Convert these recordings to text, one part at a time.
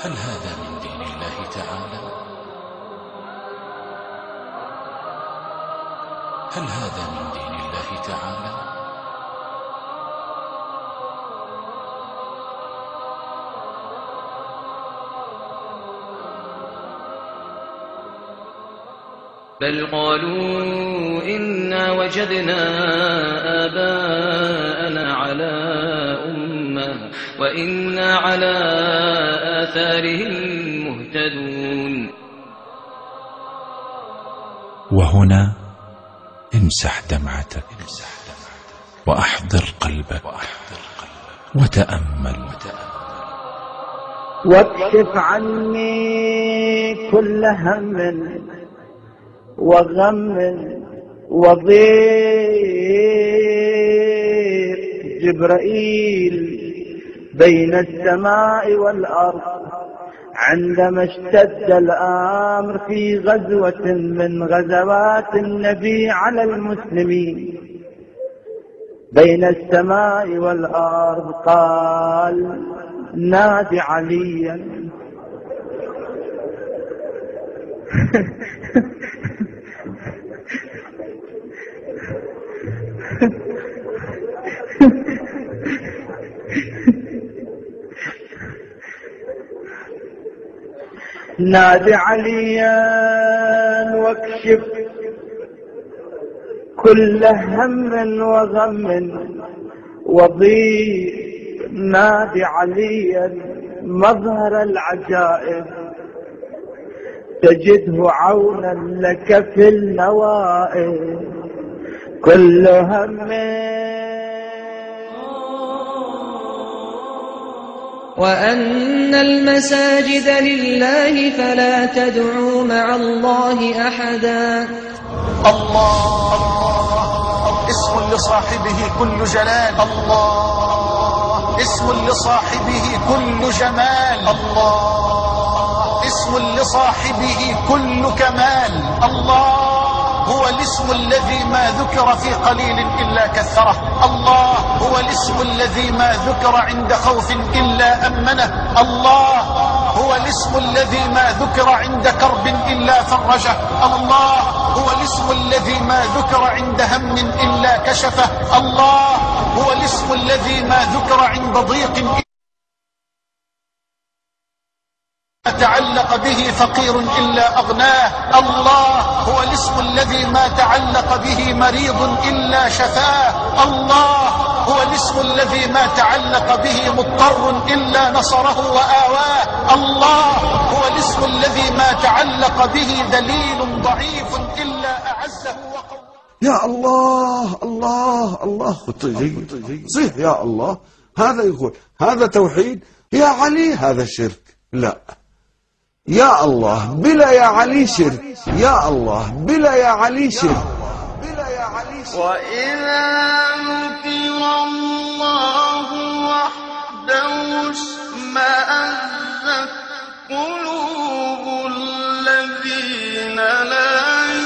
هل هذا من دين الله تعالى؟ هل هذا من دين الله تعالى؟ بل قالوا إنا وجدنا آباءنا على أمة وإنا على آثارهم مهتدون. وهنا امسح دمعتك وأحضر قلبك وتأمل واكشف عني كل هم وغم وضيق. جبرائيل بين السماء والأرض عندما اشتد الأمر في غزوة من غزوات النبي على المسلمين بين السماء والأرض قال نادي عليا. نادي عليا واكشف كل هم وغم وضيق. نادي عليا مظهر العجائب تجده عونا لك في النوائب. كل هم وأن المساجد لله فلا تدعوا مع الله أحدا. الله اسم لصاحبه كل جلال. الله اسم لصاحبه كل جمال. الله اسم لصاحبه كل كمال. الله هو الاسم الذي ما ذكر في قليل إلا كثره. الله هو الاسم الذي ما ذكر عند خوف إلا أمنه. الله هو الاسم الذي ما ذكر عند كرب إلا فرجه. الله هو الاسم الذي ما ذكر عند هم إلا كشفه. الله هو الاسم الذي ما ذكر عند ضيق تعلق به فقير إلا أغناه. الله هو الاسم الذي ما تعلق به مريض إلا شفاه. الله هو الاسم الذي ما تعلق به مضطر إلا نصره وآواه. الله هو الاسم الذي ما تعلق به دليل ضعيف إلا أعزه وقواه. يا الله الله الله. صيح يا الله. هذا يقول هذا توحيد. يا علي هذا شرك. لا يا الله بلا يا علي شرك. يا الله بلا يا علي شرك. وإذا ذكر الله وحده اشمأزت قلوب الذين لا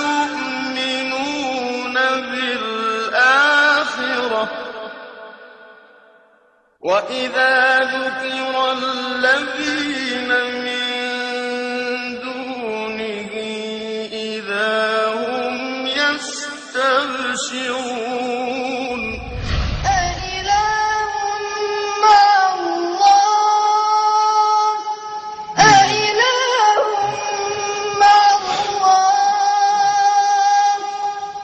يؤمنون بالآخرة وإذا ذكر الذين من يستبشرون. أإله مع الله أإله مع الله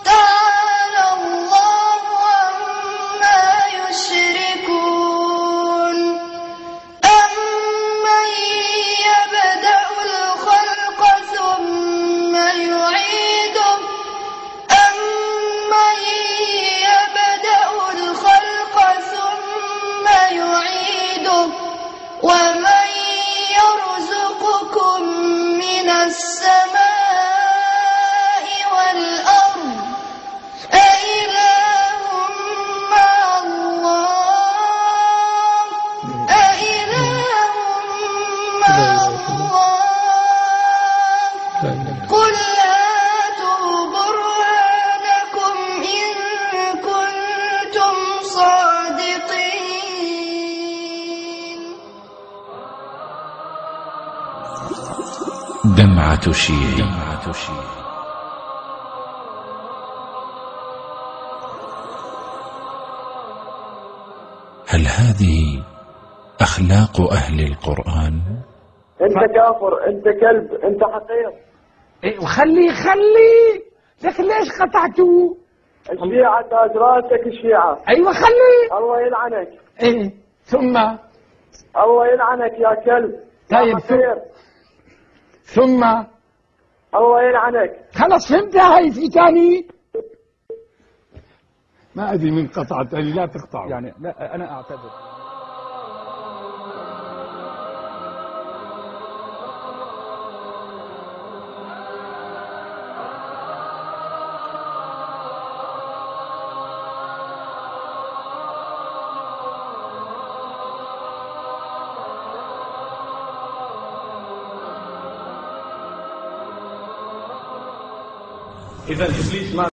تعالى الله عما يشركون. أمن يبدأ الخلق ثم يعيده ومن يرزقكم من السماء والأرض أإله مع الله أإله مع الله قل هاتوا برهانكم إن كنتم صادقين. دمعة شيعي. هل هذه أخلاق أهل القرآن؟ انت كافر، انت كلب، انت حقير. إيه وخلي لك ليش قطعته؟ الشيعة تاج راسك الشيعة. ايوه خلي. الله يلعنك. ايه ثم الله يلعنك يا كلب. طيب يا حقير. ثم الله يلعنك. خلص فهمتها. هاي في تاني ما ادري من قطعت لي، لا تقطعوا يعني. لا انا اعتذر. إذا إبليس ما